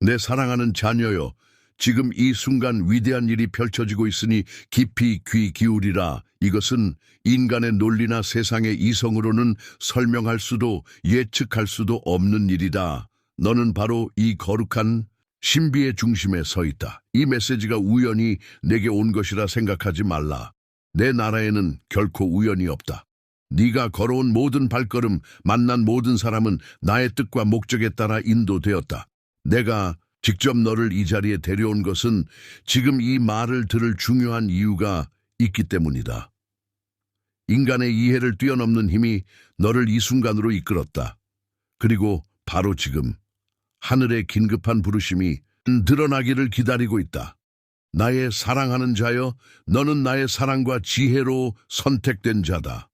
내 사랑하는 자녀여, 지금 이 순간 위대한 일이 펼쳐지고 있으니 깊이 귀 기울이라. 이것은 인간의 논리나 세상의 이성으로는 설명할 수도 예측할 수도 없는 일이다. 너는 바로 이 거룩한 신비의 중심에 서 있다. 이 메시지가 우연히 내게 온 것이라 생각하지 말라. 내 나라에는 결코 우연이 없다. 네가 걸어온 모든 발걸음, 만난 모든 사람은 나의 뜻과 목적에 따라 인도되었다. 내가 직접 너를 이 자리에 데려온 것은 지금 이 말을 들을 중요한 이유가 있기 때문이다. 인간의 이해를 뛰어넘는 힘이 너를 이 순간으로 이끌었다. 그리고 바로 지금 하늘의 긴급한 부르심이 드러나기를 기다리고 있다. 나의 사랑하는 자여, 너는 나의 사랑과 지혜로 선택된 자다.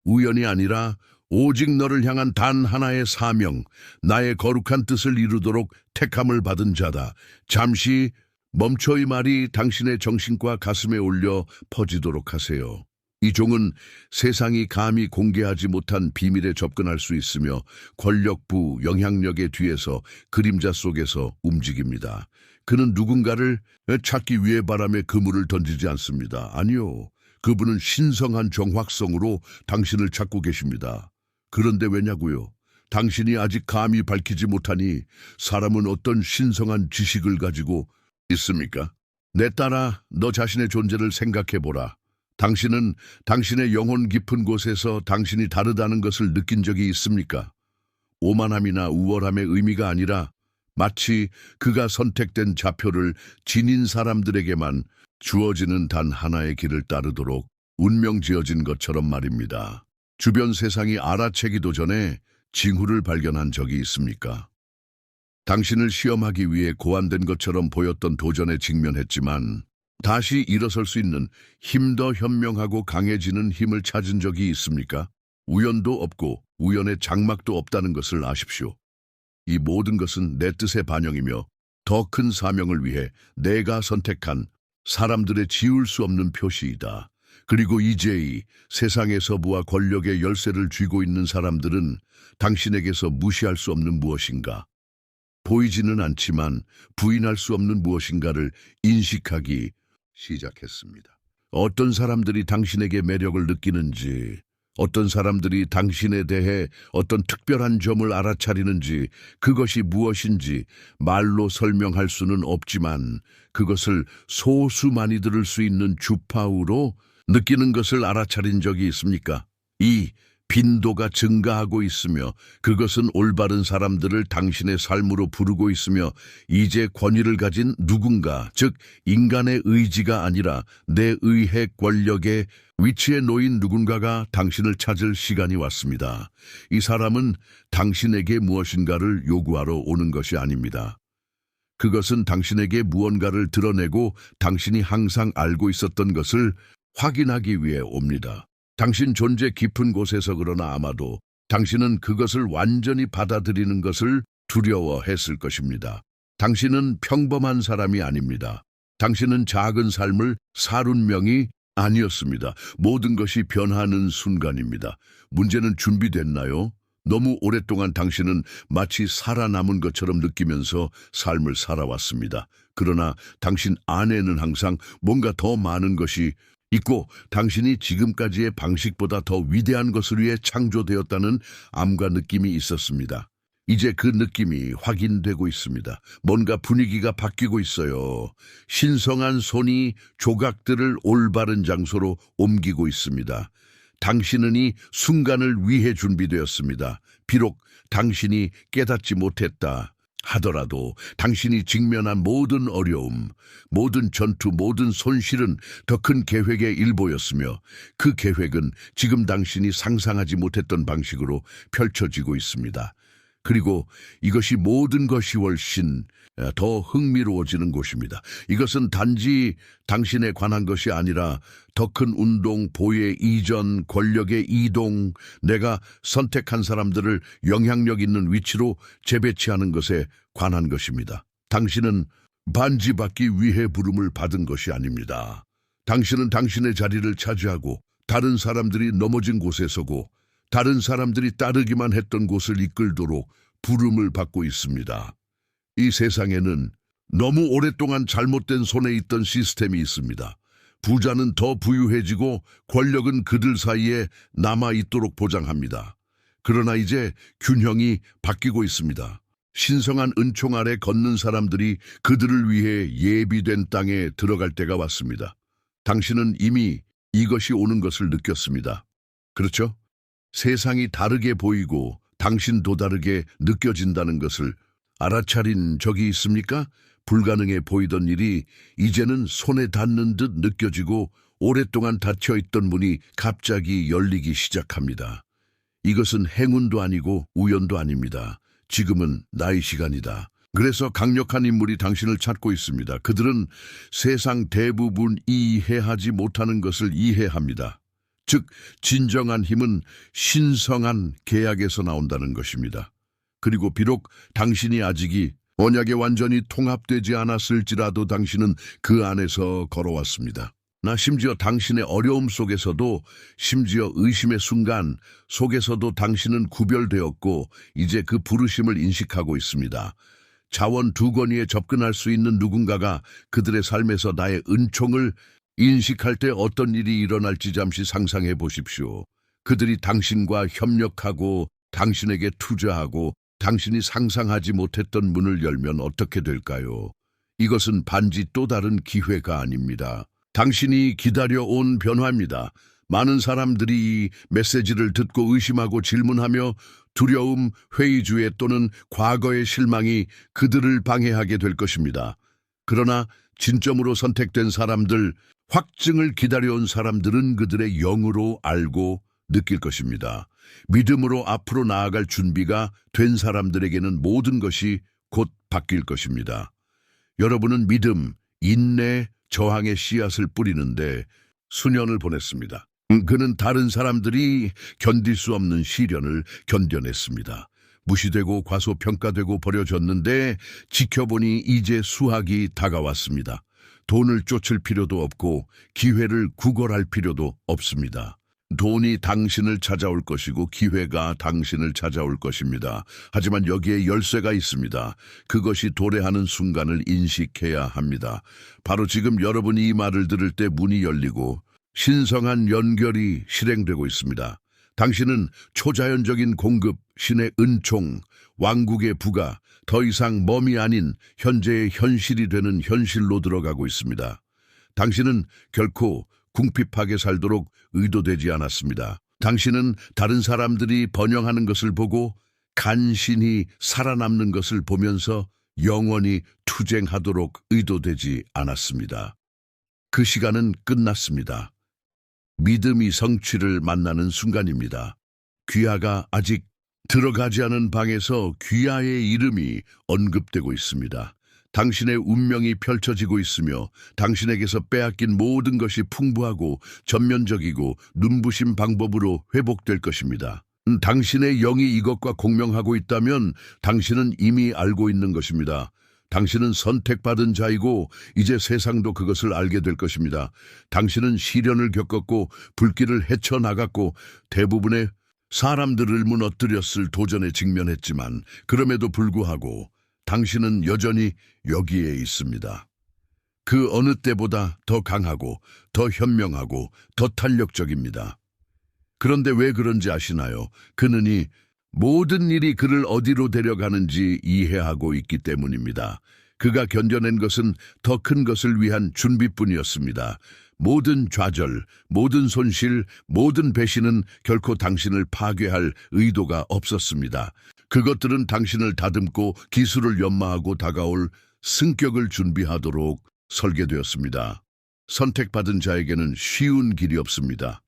우연이 아니라 오직 너를 향한 단 하나의 사명, 나의 거룩한 뜻을 이루도록 택함을 받은 자다. 잠시 멈춰 이 말이 당신의 정신과 가슴에 올려 퍼지도록 하세요. 이 종은 세상이 감히 공개하지 못한 비밀에 접근할 수 있으며 권력부, 영향력의 뒤에서 그림자 속에서 움직입니다. 그는 누군가를 찾기 위해 바람에 그물을 던지지 않습니다. 아니요. 그분은 신성한 정확성으로 당신을 찾고 계십니다. 그런데 왜냐고요? 당신이 아직 감히 밝히지 못하니 사람은 어떤 신성한 지식을 가지고 있습니까? 내 딸아, 너 자신의 존재를 생각해보라. 당신은 당신의 영혼 깊은 곳에서 당신이 다르다는 것을 느낀 적이 있습니까? 오만함이나 우월함의 의미가 아니라 마치 그가 선택된 좌표를 지닌 사람들에게만 주어지는 단 하나의 길을 따르도록 운명 지어진 것처럼 말입니다. 주변 세상이 알아채기도 전에 징후를 발견한 적이 있습니까? 당신을 시험하기 위해 고안된 것처럼 보였던 도전에 직면했지만 다시 일어설 수 있는 힘 더 현명하고 강해지는 힘을 찾은 적이 있습니까? 우연도 없고 우연의 장막도 없다는 것을 아십시오. 이 모든 것은 내 뜻의 반영이며 더 큰 사명을 위해 내가 선택한 사람들의 지울 수 없는 표시이다. 그리고 이제 이 세상에서 부와 권력의 열쇠를 쥐고 있는 사람들은 당신에게서 무시할 수 없는 무엇인가, 보이지는 않지만 부인할 수 없는 무엇인가를 인식하기 시작했습니다. 어떤 사람들이 당신에게 매력을 느끼는지, 어떤 사람들이 당신에 대해 어떤 특별한 점을 알아차리는지, 그것이 무엇인지 말로 설명할 수는 없지만 그것을 소수만이 들을 수 있는 주파우로 느끼는 것을 알아차린 적이 있습니까? 이 빈도가 증가하고 있으며 그것은 올바른 사람들을 당신의 삶으로 부르고 있으며 이제 권위를 가진 누군가, 즉 인간의 의지가 아니라 내 의해 권력의 위치에 놓인 누군가가 당신을 찾을 시간이 왔습니다. 이 사람은 당신에게 무엇인가를 요구하러 오는 것이 아닙니다. 그것은 당신에게 무언가를 드러내고 당신이 항상 알고 있었던 것을 확인하기 위해 옵니다. 당신 존재 깊은 곳에서 그러나 아마도 당신은 그것을 완전히 받아들이는 것을 두려워했을 것입니다. 당신은 평범한 사람이 아닙니다. 당신은 작은 삶을 살 운명이 아니었습니다. 모든 것이 변하는 순간입니다. 문제는 준비됐나요? 너무 오랫동안 당신은 마치 살아남은 것처럼 느끼면서 삶을 살아왔습니다. 그러나 당신 안에는 항상 뭔가 더 많은 것이 있고 당신이 지금까지의 방식보다 더 위대한 것을 위해 창조되었다는 암과 느낌이 있었습니다. 이제 그 느낌이 확인되고 있습니다. 뭔가 분위기가 바뀌고 있어요. 신성한 손이 조각들을 올바른 장소로 옮기고 있습니다. 당신은 이 순간을 위해 준비되었습니다. 비록 당신이 깨닫지 못했다 하더라도 당신이 직면한 모든 어려움, 모든 전투, 모든 손실은 더 큰 계획의 일부였으며 그 계획은 지금 당신이 상상하지 못했던 방식으로 펼쳐지고 있습니다. 그리고 이것이 모든 것이 훨씬 더 흥미로워지는 곳입니다. 이것은 단지 당신에 관한 것이 아니라 더 큰 운동, 보혜, 이전, 권력의 이동, 내가 선택한 사람들을 영향력 있는 위치로 재배치하는 것에 관한 것입니다. 당신은 반지받기 위해 부름을 받은 것이 아닙니다. 당신은 당신의 자리를 차지하고 다른 사람들이 넘어진 곳에 서고 다른 사람들이 따르기만 했던 곳을 이끌도록 부름을 받고 있습니다. 이 세상에는 너무 오랫동안 잘못된 손에 있던 시스템이 있습니다. 부자는 더 부유해지고 권력은 그들 사이에 남아있도록 보장합니다. 그러나 이제 균형이 바뀌고 있습니다. 신성한 은총 아래 걷는 사람들이 그들을 위해 예비된 땅에 들어갈 때가 왔습니다. 당신은 이미 이것이 오는 것을 느꼈습니다. 그렇죠? 세상이 다르게 보이고 당신도 다르게 느껴진다는 것을 알아차린 적이 있습니까? 불가능해 보이던 일이 이제는 손에 닿는 듯 느껴지고 오랫동안 닫혀있던 문이 갑자기 열리기 시작합니다. 이것은 행운도 아니고 우연도 아닙니다. 지금은 나의 시간이다. 그래서 강력한 인물이 당신을 찾고 있습니다. 그들은 세상 대부분 이해하지 못하는 것을 이해합니다. 즉, 진정한 힘은 신성한 계약에서 나온다는 것입니다. 그리고 비록 당신이 아직이 언약에 완전히 통합되지 않았을지라도 당신은 그 안에서 걸어왔습니다. 나 심지어 당신의 어려움 속에서도, 심지어 의심의 순간 속에서도 당신은 구별되었고 이제 그 부르심을 인식하고 있습니다. 자원 두 권위에 접근할 수 있는 누군가가 그들의 삶에서 나의 은총을 인식할 때 어떤 일이 일어날지 잠시 상상해 보십시오. 그들이 당신과 협력하고 당신에게 투자하고 당신이 상상하지 못했던 문을 열면 어떻게 될까요? 이것은 반지 또 다른 기회가 아닙니다. 당신이 기다려온 변화입니다. 많은 사람들이 이 메시지를 듣고 의심하고 질문하며 두려움, 회의주의 또는 과거의 실망이 그들을 방해하게 될 것입니다. 그러나 진점으로 선택된 사람들, 확증을 기다려온 사람들은 그들의 영으로 알고 느낄 것입니다. 믿음으로 앞으로 나아갈 준비가 된 사람들에게는 모든 것이 곧 바뀔 것입니다. 여러분은 믿음, 인내, 저항의 씨앗을 뿌리는데 수년을 보냈습니다. 그는 다른 사람들이 견딜 수 없는 시련을 견뎌냈습니다. 무시되고 과소평가되고 버려졌는데 지켜보니 이제 수확이 다가왔습니다. 돈을 쫓을 필요도 없고 기회를 구걸할 필요도 없습니다. 돈이 당신을 찾아올 것이고 기회가 당신을 찾아올 것입니다. 하지만 여기에 열쇠가 있습니다. 그것이 도래하는 순간을 인식해야 합니다. 바로 지금 여러분이 이 말을 들을 때 문이 열리고 신성한 연결이 실행되고 있습니다. 당신은 초자연적인 공급, 신의 은총, 왕국의 부가 더 이상 몸이 아닌 현재의 현실이 되는 현실로 들어가고 있습니다. 당신은 결코 궁핍하게 살도록 의도되지 않았습니다. 당신은 다른 사람들이 번영하는 것을 보고 간신히 살아남는 것을 보면서 영원히 투쟁하도록 의도되지 않았습니다. 그 시간은 끝났습니다. 믿음이 성취를 만나는 순간입니다. 귀하가 아직 들어가지 않은 방에서 귀하의 이름이 언급되고 있습니다. 당신의 운명이 펼쳐지고 있으며 당신에게서 빼앗긴 모든 것이 풍부하고 전면적이고 눈부신 방법으로 회복될 것입니다. 당신의 영이 이것과 공명하고 있다면 당신은 이미 알고 있는 것입니다. 당신은 선택받은 자이고 이제 세상도 그것을 알게 될 것입니다. 당신은 시련을 겪었고 불길을 헤쳐나갔고 대부분의 사람들을 무너뜨렸을 도전에 직면했지만 그럼에도 불구하고 당신은 여전히 여기에 있습니다. 그 어느 때보다 더 강하고 더 현명하고 더 탄력적입니다. 그런데 왜 그런지 아시나요? 그는 모든 일이 그를 어디로 데려가는지 이해하고 있기 때문입니다. 그가 견뎌낸 것은 더 큰 것을 위한 준비뿐이었습니다. 모든 좌절, 모든 손실, 모든 배신은 결코 당신을 파괴할 의도가 없었습니다. 그것들은 당신을 다듬고 기술을 연마하고 다가올 승격을 준비하도록 설계되었습니다. 선택받은 자에게는 쉬운 길이 없습니다.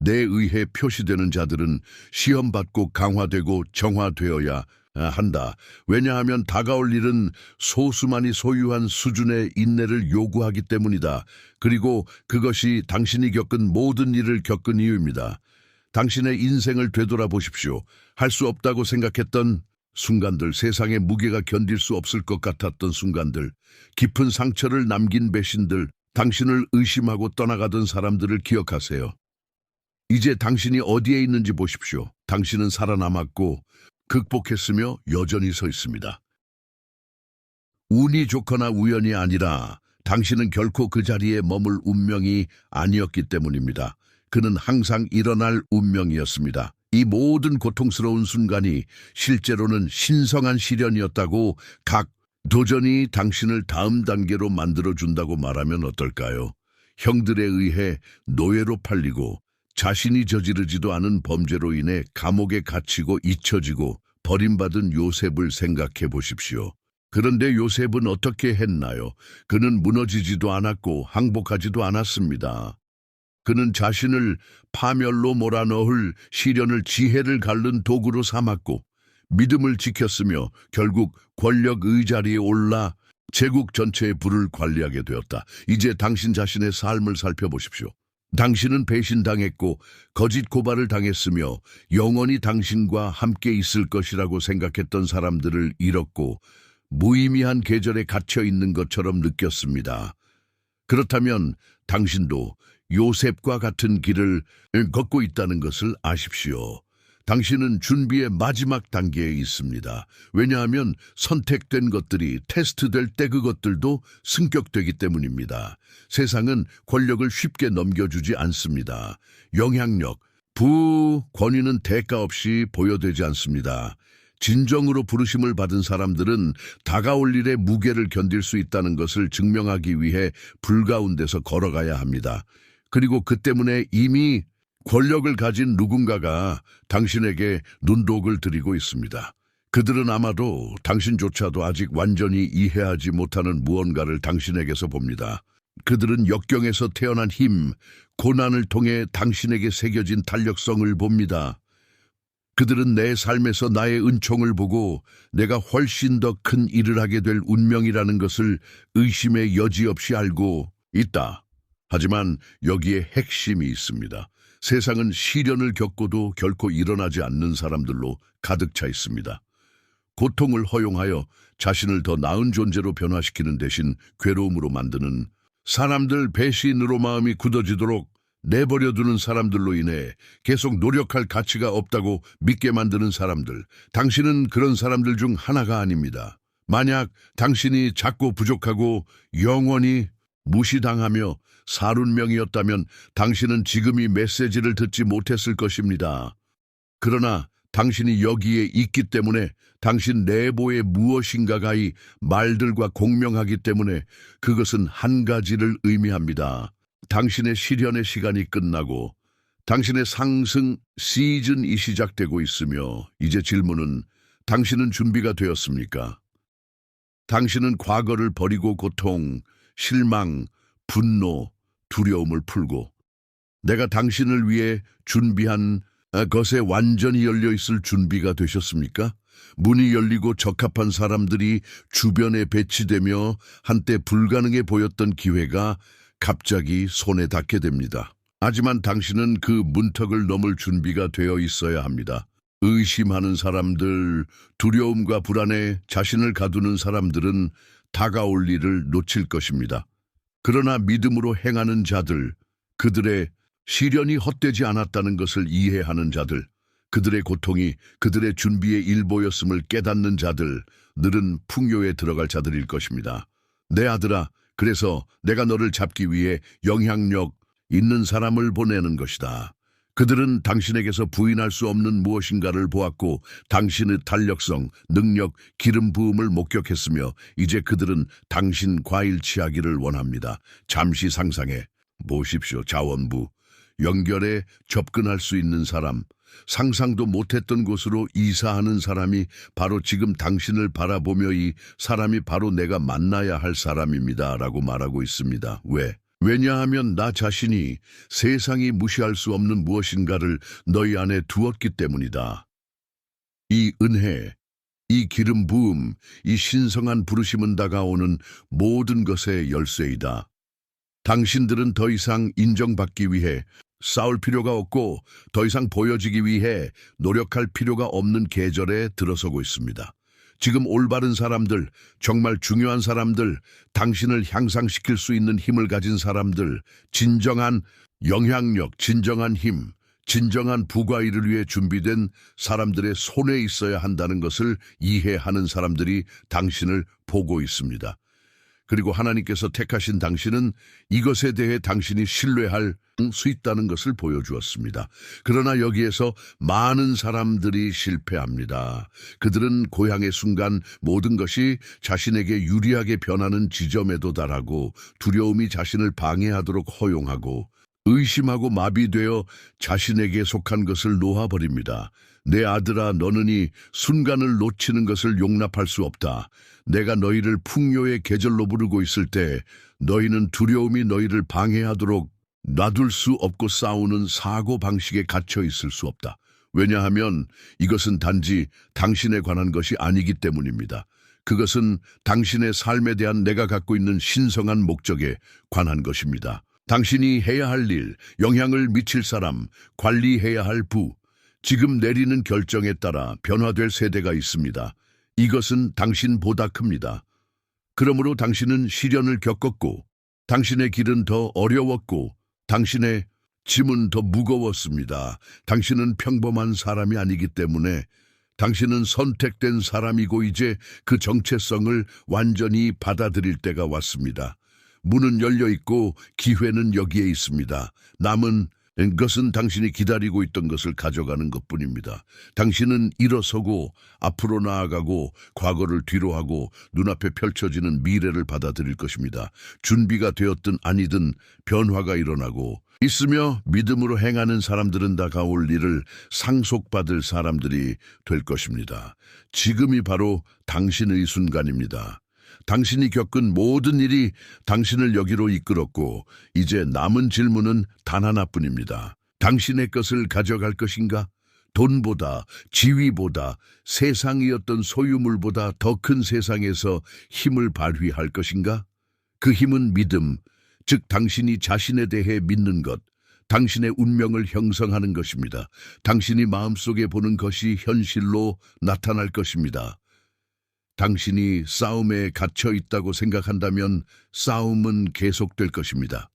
내 의해 표시되는 자들은 시험받고 강화되고 정화되어야 한다. 왜냐하면 다가올 일은 소수만이 소유한 수준의 인내를 요구하기 때문이다. 그리고 그것이 당신이 겪은 모든 일을 겪은 이유입니다. 당신의 인생을 되돌아보십시오. 할 수 없다고 생각했던 순간들, 세상의 무게가 견딜 수 없을 것 같았던 순간들, 깊은 상처를 남긴 배신들, 당신을 의심하고 떠나가던 사람들을 기억하세요. 이제 당신이 어디에 있는지 보십시오. 당신은 살아남았고 극복했으며 여전히 서 있습니다. 운이 좋거나 우연이 아니라 당신은 결코 그 자리에 머물 운명이 아니었기 때문입니다. 그는 항상 일어날 운명이었습니다. 이 모든 고통스러운 순간이 실제로는 신성한 시련이었다고 각 도전이 당신을 다음 단계로 만들어준다고 말하면 어떨까요? 형들에 의해 노예로 팔리고 자신이 저지르지도 않은 범죄로 인해 감옥에 갇히고 잊혀지고 버림받은 요셉을 생각해 보십시오. 그런데 요셉은 어떻게 했나요? 그는 무너지지도 않았고 항복하지도 않았습니다. 그는 자신을 파멸로 몰아넣을 시련을 지혜를 갰는 도구로 삼았고 믿음을 지켰으며 결국 권력 의자리에 올라 제국 전체의 부를 관리하게 되었다. 이제 당신 자신의 삶을 살펴보십시오. 당신은 배신당했고 거짓 고발을 당했으며 영원히 당신과 함께 있을 것이라고 생각했던 사람들을 잃었고 무의미한 계절에 갇혀 있는 것처럼 느꼈습니다. 그렇다면 당신도 요셉과 같은 길을 걷고 있다는 것을 아십시오. 당신은 준비의 마지막 단계에 있습니다. 왜냐하면 선택된 것들이 테스트될 때 그것들도 승격되기 때문입니다. 세상은 권력을 쉽게 넘겨주지 않습니다. 영향력, 권위는 대가 없이 보여되지 않습니다. 진정으로 부르심을 받은 사람들은 다가올 일의 무게를 견딜 수 있다는 것을 증명하기 위해 불 가운데서 걸어가야 합니다. 그리고 그 때문에 이미 권력을 가진 누군가가 당신에게 눈독을 들이고 있습니다. 그들은 아마도 당신조차도 아직 완전히 이해하지 못하는 무언가를 당신에게서 봅니다. 그들은 역경에서 태어난 힘, 고난을 통해 당신에게 새겨진 탄력성을 봅니다. 그들은 내 삶에서 나의 은총을 보고 내가 훨씬 더 큰 일을 하게 될 운명이라는 것을 의심의 여지 없이 알고 있다. 하지만 여기에 핵심이 있습니다. 세상은 시련을 겪고도 결코 일어나지 않는 사람들로 가득 차 있습니다. 고통을 허용하여 자신을 더 나은 존재로 변화시키는 대신 괴로움으로 만드는 사람들, 배신으로 마음이 굳어지도록 내버려두는 사람들로 인해 계속 노력할 가치가 없다고 믿게 만드는 사람들. 당신은 그런 사람들 중 하나가 아닙니다. 만약 당신이 작고 부족하고 영원히 무시당하며 살운명이었다면 당신은 지금 이 메시지를 듣지 못했을 것입니다. 그러나 당신이 여기에 있기 때문에 당신 내부에 무엇인가가 이 말들과 공명하기 때문에 그것은 한 가지를 의미합니다. 당신의 시련의 시간이 끝나고 당신의 상승 시즌이 시작되고 있으며 이제 질문은 당신은 준비가 되었습니까? 당신은 과거를 버리고 고통, 실망, 분노, 두려움을 풀고 내가 당신을 위해 준비한 것에 완전히 열려 있을 준비가 되셨습니까? 문이 열리고 적합한 사람들이 주변에 배치되며 한때 불가능해 보였던 기회가 갑자기 손에 닿게 됩니다. 하지만 당신은 그 문턱을 넘을 준비가 되어 있어야 합니다. 의심하는 사람들, 두려움과 불안에 자신을 가두는 사람들은 다가올 일을 놓칠 것입니다. 그러나 믿음으로 행하는 자들, 그들의 시련이 헛되지 않았다는 것을 이해하는 자들, 그들의 고통이 그들의 준비의 일보였음을 깨닫는 자들, 늘은 풍요에 들어갈 자들일 것입니다. 내 아들아, 그래서 내가 너를 잡기 위해 영향력 있는 사람을 보내는 것이다. 그들은 당신에게서 부인할 수 없는 무엇인가를 보았고 당신의 탄력성, 능력, 기름 부음을 목격했으며 이제 그들은 당신 과일 취하기를 원합니다. 잠시 상상해 보십시오. 자원부, 연결에 접근할 수 있는 사람, 상상도 못했던 곳으로 이사하는 사람이 바로 지금 당신을 바라보며 이 사람이 바로 내가 만나야 할 사람입니다. 라고 말하고 있습니다. 왜? 왜냐하면 나 자신이 세상이 무시할 수 없는 무엇인가를 너희 안에 두었기 때문이다. 이 은혜, 이 기름 부음, 이 신성한 부르심은 다가오는 모든 것의 열쇠이다. 당신들은 더 이상 인정받기 위해 싸울 필요가 없고 더 이상 보여지기 위해 노력할 필요가 없는 계절에 들어서고 있습니다. 지금 올바른 사람들, 정말 중요한 사람들, 당신을 향상시킬 수 있는 힘을 가진 사람들, 진정한 영향력, 진정한 힘, 진정한 부과일을 위해 준비된 사람들의 손에 있어야 한다는 것을 이해하는 사람들이 당신을 보고 있습니다. 그리고 하나님께서 택하신 당신은 이것에 대해 당신이 신뢰할 수 있다는 것을 보여주었습니다. 그러나 여기에서 많은 사람들이 실패합니다. 그들은 고향의 순간 모든 것이 자신에게 유리하게 변하는 지점에 도달하고 두려움이 자신을 방해하도록 허용하고 의심하고 마비되어 자신에게 속한 것을 놓아버립니다. 내 아들아, 너는 이 순간을 놓치는 것을 용납할 수 없다. 내가 너희를 풍요의 계절로 부르고 있을 때 너희는 두려움이 너희를 방해하도록 놔둘 수 없고 싸우는 사고방식에 갇혀 있을 수 없다. 왜냐하면 이것은 단지 당신에 관한 것이 아니기 때문입니다. 그것은 당신의 삶에 대한 내가 갖고 있는 신성한 목적에 관한 것입니다. 당신이 해야 할 일, 영향을 미칠 사람, 관리해야 할 부, 지금 내리는 결정에 따라 변화될 세대가 있습니다. 이것은 당신보다 큽니다. 그러므로 당신은 시련을 겪었고, 당신의 길은 더 어려웠고, 당신의 짐은 더 무거웠습니다. 당신은 평범한 사람이 아니기 때문에 당신은 선택된 사람이고 이제 그 정체성을 완전히 받아들일 때가 왔습니다. 문은 열려 있고 기회는 여기에 있습니다. 남은 것은 당신이 기다리고 있던 것을 가져가는 것뿐입니다. 당신은 일어서고 앞으로 나아가고 과거를 뒤로하고 눈앞에 펼쳐지는 미래를 받아들일 것입니다. 준비가 되었든 아니든 변화가 일어나고 있으며 믿음으로 행하는 사람들은 다가올 일을 상속받을 사람들이 될 것입니다. 지금이 바로 당신의 순간입니다. 당신이 겪은 모든 일이 당신을 여기로 이끌었고 이제 남은 질문은 단 하나뿐입니다. 당신의 것을 가져갈 것인가? 돈보다, 지위보다, 세상이었던 소유물보다 더 큰 세상에서 힘을 발휘할 것인가? 그 힘은 믿음, 즉 당신이 자신에 대해 믿는 것, 당신의 운명을 형성하는 것입니다. 당신이 마음속에 보는 것이 현실로 나타날 것입니다. 당신이 싸움에 갇혀 있다고 생각한다면 싸움은 계속될 것입니다.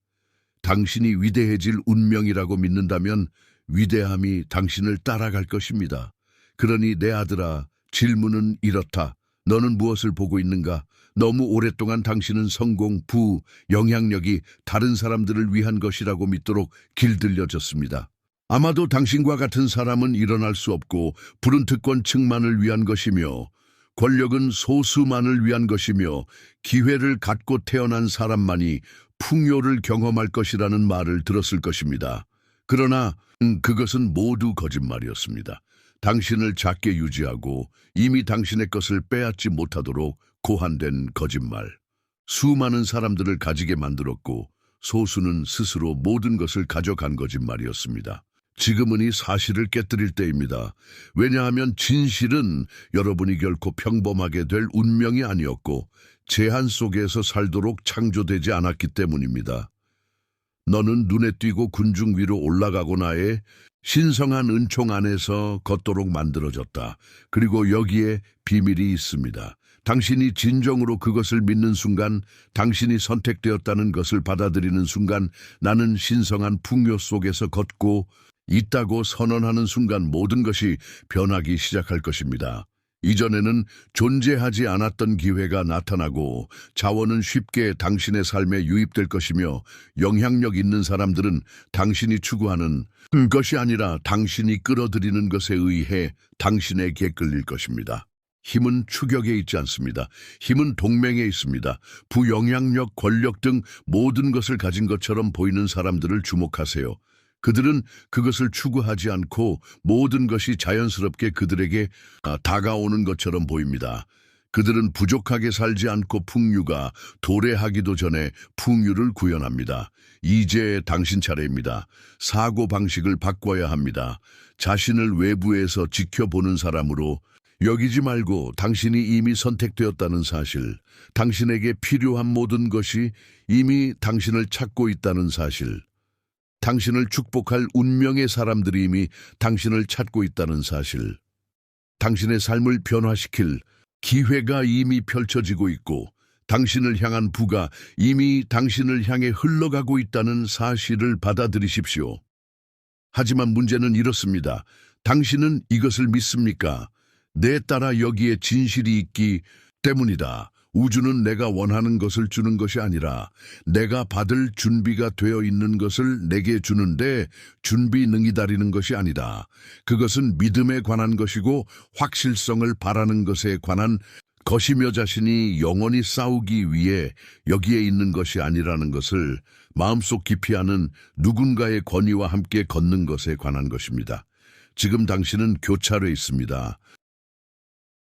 당신이 위대해질 운명이라고 믿는다면 위대함이 당신을 따라갈 것입니다. 그러니 내 아들아, 질문은 이렇다. 너는 무엇을 보고 있는가? 너무 오랫동안 당신은 성공, 부, 영향력이 다른 사람들을 위한 것이라고 믿도록 길들여졌습니다. 아마도 당신과 같은 사람은 일어날 수 없고 부른 특권층만을 위한 것이며 권력은 소수만을 위한 것이며 기회를 갖고 태어난 사람만이 풍요를 경험할 것이라는 말을 들었을 것입니다. 그러나 그것은 모두 거짓말이었습니다. 당신을 작게 유지하고 이미 당신의 것을 빼앗지 못하도록 고안된 거짓말. 수많은 사람들을 가지게 만들었고 소수는 스스로 모든 것을 가져간 거짓말이었습니다. 지금은 이 사실을 깨뜨릴 때입니다. 왜냐하면 진실은 여러분이 결코 평범하게 될 운명이 아니었고 제한 속에서 살도록 창조되지 않았기 때문입니다. 너는 눈에 띄고 군중 위로 올라가고 나에 신성한 은총 안에서 걷도록 만들어졌다. 그리고 여기에 비밀이 있습니다. 당신이 진정으로 그것을 믿는 순간, 당신이 선택되었다는 것을 받아들이는 순간 나는 신성한 풍요 속에서 걷고 있다고 선언하는 순간 모든 것이 변하기 시작할 것입니다. 이전에는 존재하지 않았던 기회가 나타나고 자원은 쉽게 당신의 삶에 유입될 것이며 영향력 있는 사람들은 당신이 추구하는 것이 아니라 당신이 끌어들이는 것에 의해 당신에게 끌릴 것입니다. 힘은 추격에 있지 않습니다. 힘은 동맹에 있습니다. 부영향력, 권력 등 모든 것을 가진 것처럼 보이는 사람들을 주목하세요. 그들은 그것을 추구하지 않고 모든 것이 자연스럽게 그들에게 다가오는 것처럼 보입니다. 그들은 부족하게 살지 않고 풍요가 도래하기도 전에 풍요를 구현합니다. 이제 당신 차례입니다. 사고방식을 바꿔야 합니다. 자신을 외부에서 지켜보는 사람으로 여기지 말고 당신이 이미 선택되었다는 사실, 당신에게 필요한 모든 것이 이미 당신을 찾고 있다는 사실, 당신을 축복할 운명의 사람들이 이미 당신을 찾고 있다는 사실, 당신의 삶을 변화시킬 기회가 이미 펼쳐지고 있고 당신을 향한 부가 이미 당신을 향해 흘러가고 있다는 사실을 받아들이십시오. 하지만 문제는 이렇습니다. 당신은 이것을 믿습니까? 내 따라 여기에 진실이 있기 때문이다. 우주는 내가 원하는 것을 주는 것이 아니라 내가 받을 준비가 되어 있는 것을 내게 주는데 준비 능이다리는 것이 아니다. 그것은 믿음에 관한 것이고 확실성을 바라는 것에 관한 것이며 자신이 영원히 싸우기 위해 여기에 있는 것이 아니라는 것을 마음속 깊이 아는 누군가의 권위와 함께 걷는 것에 관한 것입니다. 지금 당신은 교차로 있습니다.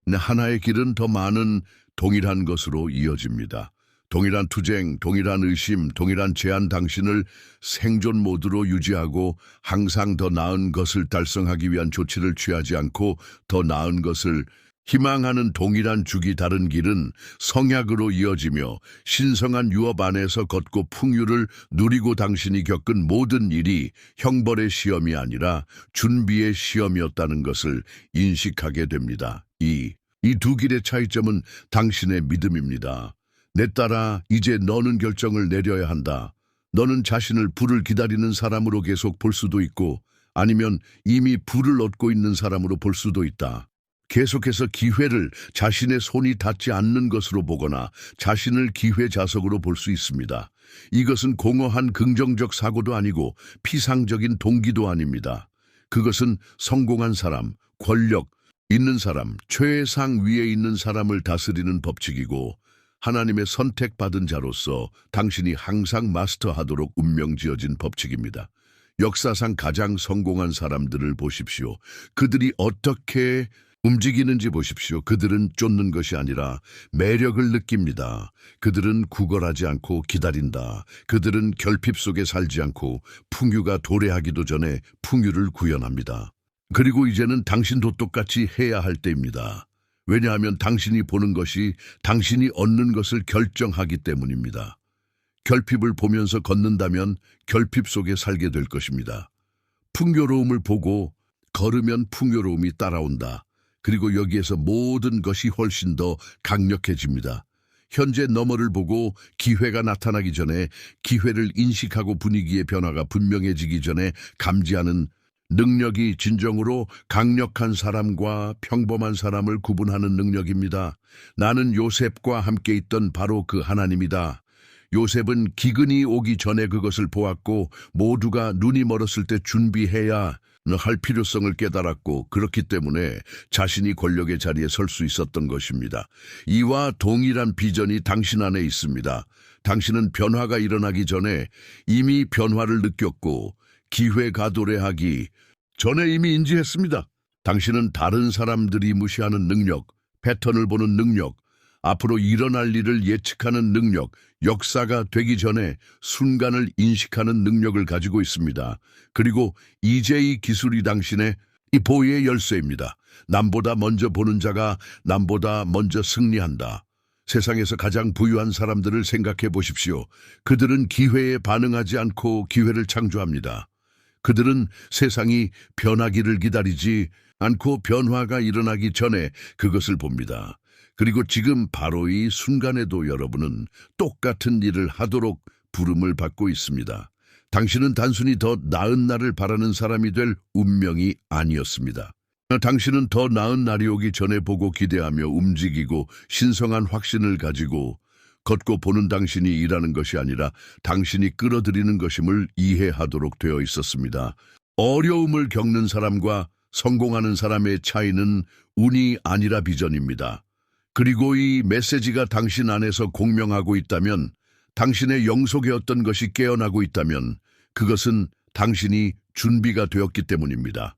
하나의 길은 더 많은 동일한 것으로 이어집니다. 동일한 투쟁, 동일한 의심, 동일한 제한 당신을 생존 모드로 유지하고 항상 더 나은 것을 달성하기 위한 조치를 취하지 않고 더 나은 것을 희망하는 동일한 주기 다른 길은 성약으로 이어지며 신성한 유업 안에서 걷고 풍요를 누리고 당신이 겪은 모든 일이 형벌의 시험이 아니라 준비의 시험이었다는 것을 인식하게 됩니다. 이 두 길의 차이점은 당신의 믿음입니다. 내 딸아, 이제 너는 결정을 내려야 한다. 너는 자신을 부를 기다리는 사람으로 계속 볼 수도 있고 아니면 이미 부를 얻고 있는 사람으로 볼 수도 있다. 계속해서 기회를 자신의 손이 닿지 않는 것으로 보거나 자신을 기회 자석으로 볼 수 있습니다. 이것은 공허한 긍정적 사고도 아니고 피상적인 동기도 아닙니다. 그것은 성공한 사람, 권력 있는 사람, 최상 위에 있는 사람을 다스리는 법칙이고 하나님의 선택받은 자로서 당신이 항상 마스터하도록 운명지어진 법칙입니다. 역사상 가장 성공한 사람들을 보십시오. 그들이 어떻게 움직이는지 보십시오. 그들은 쫓는 것이 아니라 매력을 느낍니다. 그들은 구걸하지 않고 기다린다. 그들은 결핍 속에 살지 않고 풍요가 도래하기도 전에 풍요를 구현합니다. 그리고 이제는 당신도 똑같이 해야 할 때입니다. 왜냐하면 당신이 보는 것이 당신이 얻는 것을 결정하기 때문입니다. 결핍을 보면서 걷는다면 결핍 속에 살게 될 것입니다. 풍요로움을 보고 걸으면 풍요로움이 따라온다. 그리고 여기에서 모든 것이 훨씬 더 강력해집니다. 현재 너머를 보고 기회가 나타나기 전에 기회를 인식하고 분위기의 변화가 분명해지기 전에 감지하는 능력이 진정으로 강력한 사람과 평범한 사람을 구분하는 능력입니다. 나는 요셉과 함께 있던 바로 그 하나님이다. 요셉은 기근이 오기 전에 그것을 보았고 모두가 눈이 멀었을 때 준비해야 할 필요성을 깨달았고 그렇기 때문에 자신이 권력의 자리에 설 수 있었던 것입니다. 이와 동일한 비전이 당신 안에 있습니다. 당신은 변화가 일어나기 전에 이미 변화를 느꼈고 기회가 도래하기 전에 이미 인지했습니다. 당신은 다른 사람들이 무시하는 능력, 패턴을 보는 능력, 앞으로 일어날 일을 예측하는 능력, 역사가 되기 전에 순간을 인식하는 능력을 가지고 있습니다. 그리고 이제 이 기술이 당신의 이 보위의 열쇠입니다. 남보다 먼저 보는 자가 남보다 먼저 승리한다. 세상에서 가장 부유한 사람들을 생각해 보십시오. 그들은 기회에 반응하지 않고 기회를 창조합니다. 그들은 세상이 변하기를 기다리지 않고 변화가 일어나기 전에 그것을 봅니다. 그리고 지금 바로 이 순간에도 여러분은 똑같은 일을 하도록 부름을 받고 있습니다. 당신은 단순히 더 나은 날을 바라는 사람이 될 운명이 아니었습니다. 당신은 더 나은 날이 오기 전에 보고 기대하며 움직이고 신성한 확신을 가지고 걷고 보는 당신이 일하는 것이 아니라 당신이 끌어들이는 것임을 이해하도록 되어 있었습니다. 어려움을 겪는 사람과 성공하는 사람의 차이는 운이 아니라 비전입니다. 그리고 이 메시지가 당신 안에서 공명하고 있다면, 당신의 영속의 어떤 것이 깨어나고 있다면 그것은 당신이 준비가 되었기 때문입니다.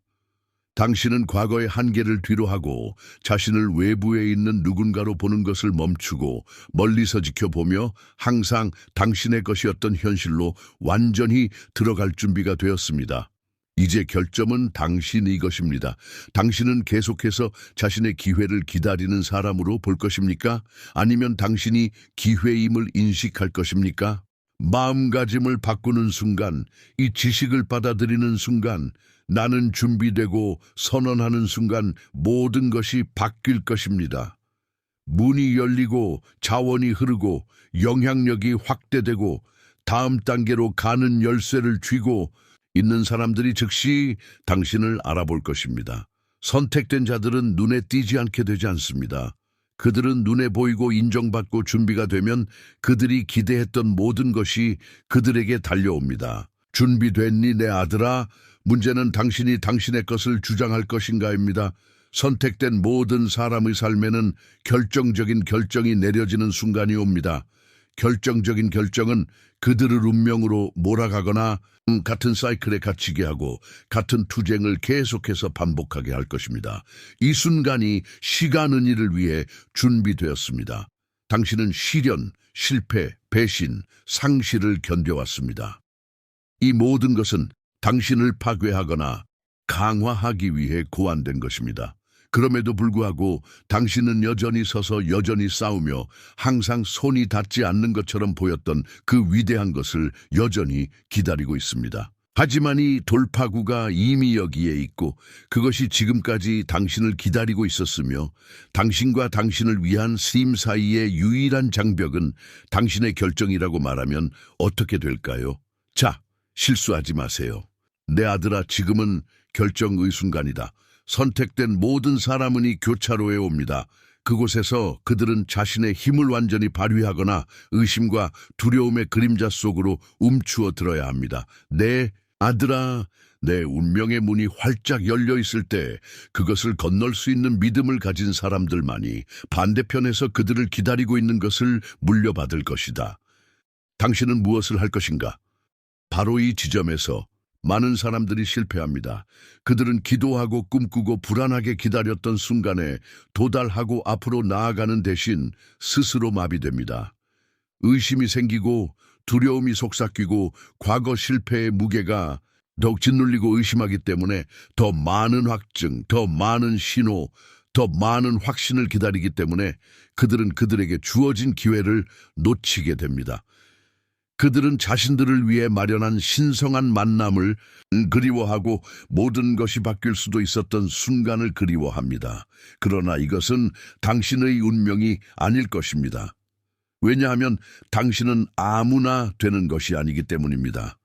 당신은 과거의 한계를 뒤로하고 자신을 외부에 있는 누군가로 보는 것을 멈추고 멀리서 지켜보며 항상 당신의 것이었던 현실로 완전히 들어갈 준비가 되었습니다. 이제 결점은 당신의 것입니다. 당신은 계속해서 자신의 기회를 기다리는 사람으로 볼 것입니까? 아니면 당신이 기회임을 인식할 것입니까? 마음가짐을 바꾸는 순간, 이 지식을 받아들이는 순간, 나는 준비되고 선언하는 순간 모든 것이 바뀔 것입니다. 문이 열리고 자원이 흐르고 영향력이 확대되고 다음 단계로 가는 열쇠를 쥐고 있는 사람들이 즉시 당신을 알아볼 것입니다. 선택된 자들은 눈에 띄지 않게 되지 않습니다. 그들은 눈에 보이고 인정받고 준비가 되면 그들이 기대했던 모든 것이 그들에게 달려옵니다. 준비됐니 내 아들아? 문제는 당신이 당신의 것을 주장할 것인가입니다. 선택된 모든 사람의 삶에는 결정적인 결정이 내려지는 순간이 옵니다. 결정적인 결정은 그들을 운명으로 몰아가거나 같은 사이클에 갇히게 하고 같은 투쟁을 계속해서 반복하게 할 것입니다. 이 순간이 시간 은희를 위해 준비되었습니다. 당신은 시련, 실패, 배신, 상실을 견뎌왔습니다. 이 모든 것은 당신을 파괴하거나 강화하기 위해 고안된 것입니다. 그럼에도 불구하고 당신은 여전히 서서 여전히 싸우며 항상 손이 닿지 않는 것처럼 보였던 그 위대한 것을 여전히 기다리고 있습니다. 하지만 이 돌파구가 이미 여기에 있고 그것이 지금까지 당신을 기다리고 있었으며 당신과 당신을 위한 쓰임 사이의 유일한 장벽은 당신의 결정이라고 말하면 어떻게 될까요? 자, 실수하지 마세요. 내 아들아, 지금은 결정의 순간이다. 선택된 모든 사람은 이 교차로에 옵니다. 그곳에서 그들은 자신의 힘을 완전히 발휘하거나 의심과 두려움의 그림자 속으로 움추어 들어야 합니다. 내 아들아, 내 운명의 문이 활짝 열려 있을 때 그것을 건널 수 있는 믿음을 가진 사람들만이 반대편에서 그들을 기다리고 있는 것을 물려받을 것이다. 당신은 무엇을 할 것인가? 바로 이 지점에서 많은 사람들이 실패합니다. 그들은 기도하고 꿈꾸고 불안하게 기다렸던 순간에 도달하고 앞으로 나아가는 대신 스스로 마비됩니다. 의심이 생기고 두려움이 속삭이고 과거 실패의 무게가 더욱 짓눌리고 의심하기 때문에 더 많은 확증, 더 많은 신호, 더 많은 확신을 기다리기 때문에 그들은 그들에게 주어진 기회를 놓치게 됩니다. 그들은 자신들을 위해 마련한 신성한 만남을 그리워하고 모든 것이 바뀔 수도 있었던 순간을 그리워합니다. 그러나 이것은 당신의 운명이 아닐 것입니다. 왜냐하면 당신은 아무나 되는 것이 아니기 때문입니다.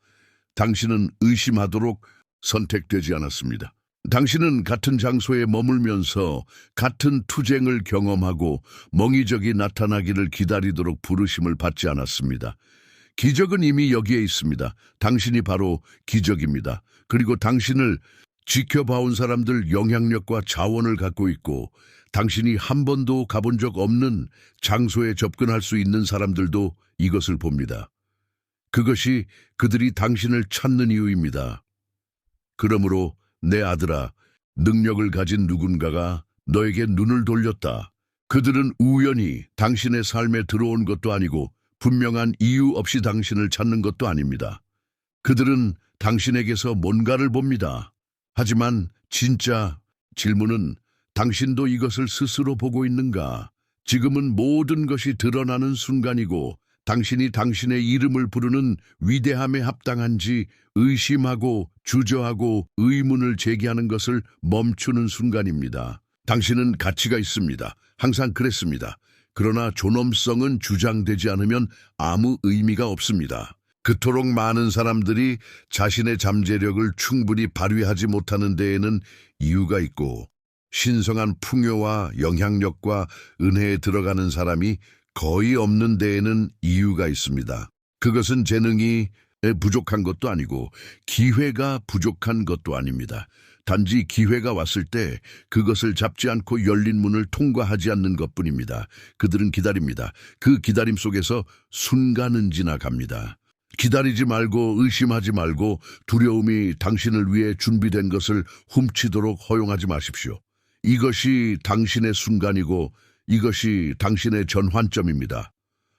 당신은 의심하도록 선택되지 않았습니다. 당신은 같은 장소에 머물면서 같은 투쟁을 경험하고 멍이적이 나타나기를 기다리도록 부르심을 받지 않았습니다. 기적은 이미 여기에 있습니다. 당신이 바로 기적입니다. 그리고 당신을 지켜봐온 사람들 영향력과 자원을 갖고 있고 당신이 한 번도 가본 적 없는 장소에 접근할 수 있는 사람들도 이것을 봅니다. 그것이 그들이 당신을 찾는 이유입니다. 그러므로 내 아들아, 능력을 가진 누군가가 너에게 눈을 돌렸다. 그들은 우연히 당신의 삶에 들어온 것도 아니고 분명한 이유 없이 당신을 찾는 것도 아닙니다. 그들은 당신에게서 뭔가를 봅니다. 하지만 진짜 질문은 당신도 이것을 스스로 보고 있는가? 지금은 모든 것이 드러나는 순간이고 당신이 당신의 이름을 부르는 위대함에 합당한지 의심하고 주저하고 의문을 제기하는 것을 멈추는 순간입니다. 당신은 가치가 있습니다. 항상 그랬습니다. 그러나 존엄성은 주장되지 않으면 아무 의미가 없습니다. 그토록 많은 사람들이 자신의 잠재력을 충분히 발휘하지 못하는 데에는 이유가 있고 신성한 풍요와 영향력과 은혜에 들어가는 사람이 거의 없는 데에는 이유가 있습니다. 그것은 재능이 부족한 것도 아니고 기회가 부족한 것도 아닙니다. 단지 기회가 왔을 때 그것을 잡지 않고 열린 문을 통과하지 않는 것뿐입니다. 그들은 기다립니다. 그 기다림 속에서 순간은 지나갑니다. 기다리지 말고 의심하지 말고 두려움이 당신을 위해 준비된 것을 훔치도록 허용하지 마십시오. 이것이 당신의 순간이고 이것이 당신의 전환점입니다.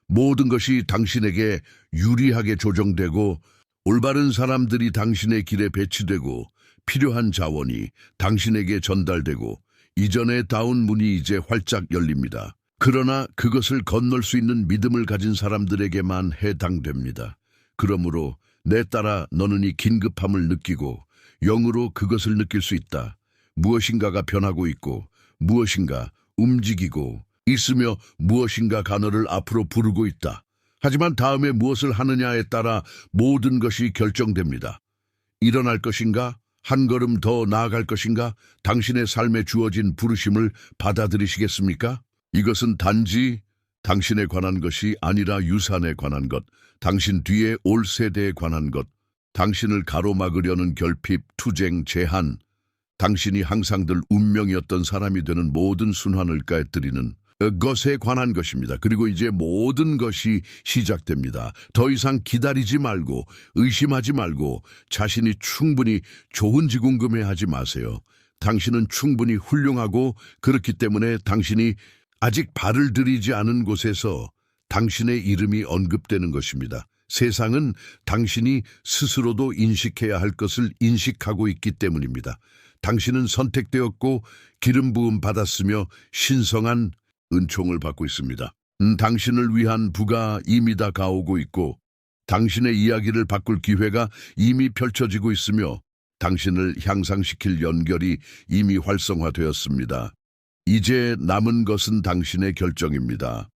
모든 것이 당신에게 유리하게 조정되고 올바른 사람들이 당신의 길에 배치되고 필요한 자원이 당신에게 전달되고 이전에 닿은 문이 이제 활짝 열립니다. 그러나 그것을 건널 수 있는 믿음을 가진 사람들에게만 해당됩니다. 그러므로 내 딸아, 너는 이 긴급함을 느끼고 영으로 그것을 느낄 수 있다. 무엇인가가 변하고 있고 무엇인가 움직이고 있으며 무엇인가가 너를 앞으로 부르고 있다. 하지만 다음에 무엇을 하느냐에 따라 모든 것이 결정됩니다. 일어날 것인가? 한 걸음 더 나아갈 것인가? 당신의 삶에 주어진 부르심을 받아들이시겠습니까? 이것은 단지 당신에 관한 것이 아니라 유산에 관한 것, 당신 뒤에 올 세대에 관한 것, 당신을 가로막으려는 결핍, 투쟁, 제한, 당신이 항상 들 운명이었던 사람이 되는 모든 순환을 깨뜨리는 것에 관한 것입니다. 그리고 이제 모든 것이 시작됩니다. 더 이상 기다리지 말고 의심하지 말고 자신이 충분히 좋은지 궁금해하지 마세요. 당신은 충분히 훌륭하고 그렇기 때문에 당신이 아직 발을 들이지 않은 곳에서 당신의 이름이 언급되는 것입니다. 세상은 당신이 스스로도 인식해야 할 것을 인식하고 있기 때문입니다. 당신은 선택되었고 기름 부음 받았으며 신성한 은총을 받고 있습니다. 당신을 위한 부가 이미 다가오고 있고 당신의 이야기를 바꿀 기회가 이미 펼쳐지고 있으며 당신을 향상시킬 연결이 이미 활성화되었습니다. 이제 남은 것은 당신의 결정입니다.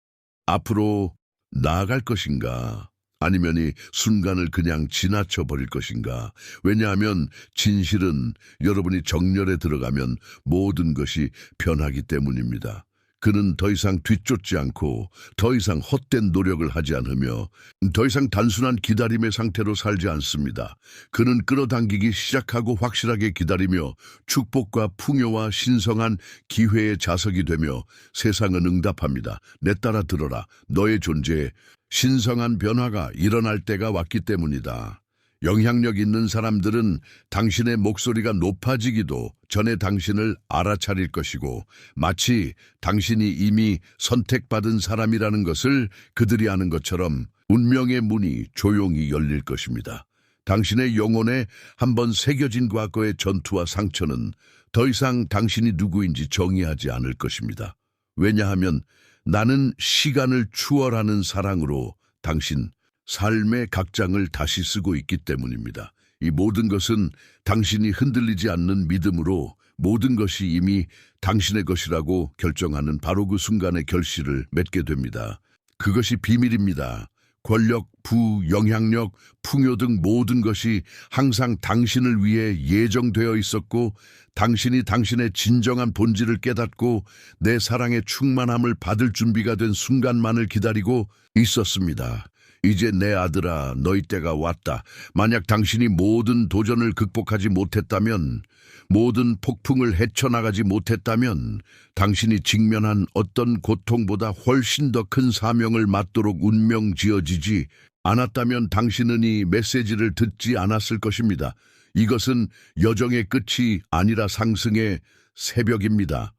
앞으로 나아갈 것인가? 아니면 이 순간을 그냥 지나쳐 버릴 것인가? 왜냐하면 진실은 여러분이 정렬에 들어가면 모든 것이 변하기 때문입니다. 그는 더 이상 뒤쫓지 않고 더 이상 헛된 노력을 하지 않으며 더 이상 단순한 기다림의 상태로 살지 않습니다. 그는 끌어당기기 시작하고 확실하게 기다리며 축복과 풍요와 신성한 기회의 자석이 되며 세상은 응답합니다. 내 따라 들어라. 너의 존재에 신성한 변화가 일어날 때가 왔기 때문이다. 영향력 있는 사람들은 당신의 목소리가 높아지기도 전에 당신을 알아차릴 것이고 마치 당신이 이미 선택받은 사람이라는 것을 그들이 아는 것처럼 운명의 문이 조용히 열릴 것입니다. 당신의 영혼에 한번 새겨진 과거의 전투와 상처는 더 이상 당신이 누구인지 정의하지 않을 것입니다. 왜냐하면 나는 시간을 추월하는 사랑으로 당신 삶의 각 장을 다시 쓰고 있기 때문입니다. 이 모든 것은 당신이 흔들리지 않는 믿음으로 모든 것이 이미 당신의 것이라고 결정하는 바로 그 순간의 결실을 맺게 됩니다. 그것이 비밀입니다. 권력, 부, 영향력, 풍요 등 모든 것이 항상 당신을 위해 예정되어 있었고 당신이 당신의 진정한 본질을 깨닫고 내 사랑의 충만함을 받을 준비가 된 순간만을 기다리고 있었습니다. 이제 내 아들아, 너희 때가 왔다. 만약 당신이 모든 도전을 극복하지 못했다면, 모든 폭풍을 헤쳐나가지 못했다면, 당신이 직면한 어떤 고통보다 훨씬 더 큰 사명을 맡도록 운명 지어지지 않았다면 당신은 이 메시지를 듣지 않았을 것입니다. 이것은 여정의 끝이 아니라 상승의 새벽입니다.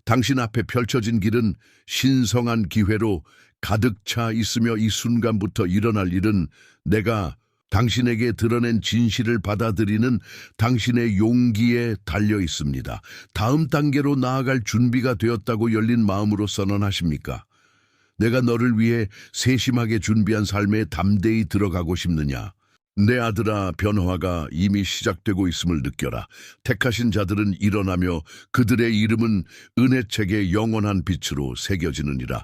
당신 앞에 펼쳐진 길은 신성한 기회로 가득 차 있으며 이 순간부터 일어날 일은 내가 당신에게 드러낸 진실을 받아들이는 당신의 용기에 달려 있습니다. 다음 단계로 나아갈 준비가 되었다고 열린 마음으로 선언하십니까? 내가 너를 위해 세심하게 준비한 삶에 담대히 들어가고 싶느냐? 내 아들아, 변화가 이미 시작되고 있음을 느껴라. 택하신 자들은 일어나며 그들의 이름은 은혜책의 영원한 빛으로 새겨지느니라.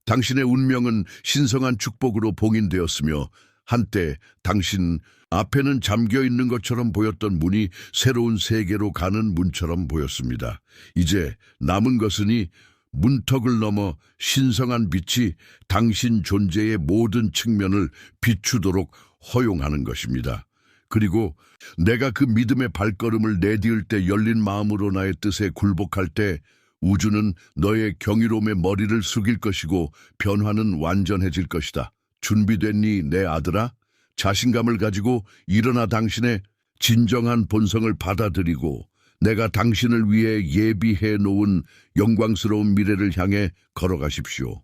당신의 운명은 신성한 축복으로 봉인되었으며 한때 당신 앞에는 잠겨 있는 것처럼 보였던 문이 새로운 세계로 가는 문처럼 보였습니다. 이제 남은 것은 문턱을 넘어 신성한 빛이 당신 존재의 모든 측면을 비추도록 허용하는 것입니다. 그리고 내가 그 믿음의 발걸음을 내디딜 때 열린 마음으로 나의 뜻에 굴복할 때 우주는 너의 경이로움에 머리를 숙일 것이고 변화는 완전해질 것이다. 준비됐니, 내 아들아? 자신감을 가지고 일어나 당신의 진정한 본성을 받아들이고 내가 당신을 위해 예비해 놓은 영광스러운 미래를 향해 걸어가십시오.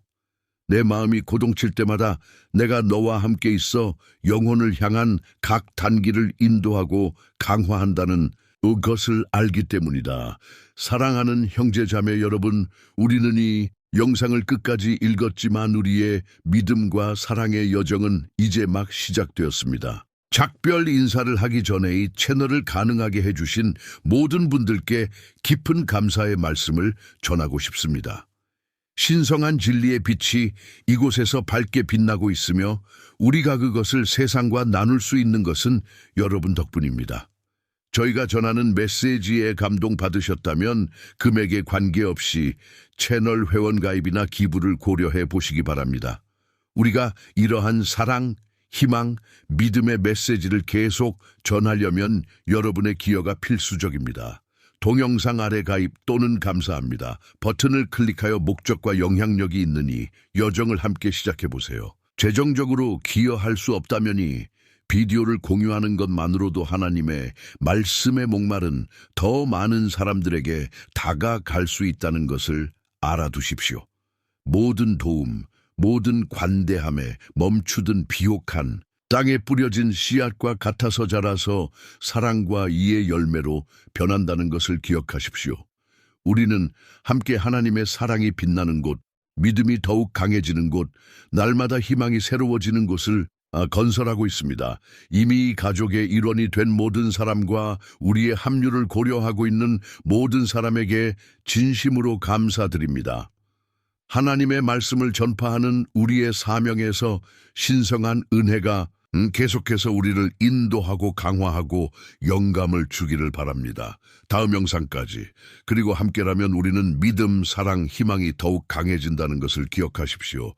내 마음이 고동칠 때마다 내가 너와 함께 있어 영혼을 향한 각 단기를 인도하고 강화한다는 그것을 알기 때문이다. 사랑하는 형제자매 여러분, 우리는 이 영상을 끝까지 읽었지만 우리의 믿음과 사랑의 여정은 이제 막 시작되었습니다. 작별 인사를 하기 전에 이 채널을 가능하게 해주신 모든 분들께 깊은 감사의 말씀을 전하고 싶습니다. 신성한 진리의 빛이 이곳에서 밝게 빛나고 있으며 우리가 그것을 세상과 나눌 수 있는 것은 여러분 덕분입니다. 저희가 전하는 메시지에 감동받으셨다면 금액에 관계없이 채널 회원 가입이나 기부를 고려해 보시기 바랍니다. 우리가 이러한 사랑, 희망, 믿음의 메시지를 계속 전하려면 여러분의 기여가 필수적입니다. 동영상 아래 가입 또는 감사합니다. 버튼을 클릭하여 목적과 영향력이 있느니 여정을 함께 시작해보세요. 재정적으로 기여할 수 없다면이 비디오를 공유하는 것만으로도 하나님의 말씀의 목말은 더 많은 사람들에게 다가갈 수 있다는 것을 알아두십시오. 모든 도움, 모든 관대함에 멈추든 비옥한 땅에 뿌려진 씨앗과 같아서 자라서 사랑과 이의 열매로 변한다는 것을 기억하십시오. 우리는 함께 하나님의 사랑이 빛나는 곳, 믿음이 더욱 강해지는 곳, 날마다 희망이 새로워지는 곳을 건설하고 있습니다. 이미 이 가족의 일원이 된 모든 사람과 우리의 합류를 고려하고 있는 모든 사람에게 진심으로 감사드립니다. 하나님의 말씀을 전파하는 우리의 사명에서 신성한 은혜가 계속해서 우리를 인도하고 강화하고 영감을 주기를 바랍니다. 다음 영상까지. 그리고 함께라면 우리는 믿음, 사랑, 희망이 더욱 강해진다는 것을 기억하십시오.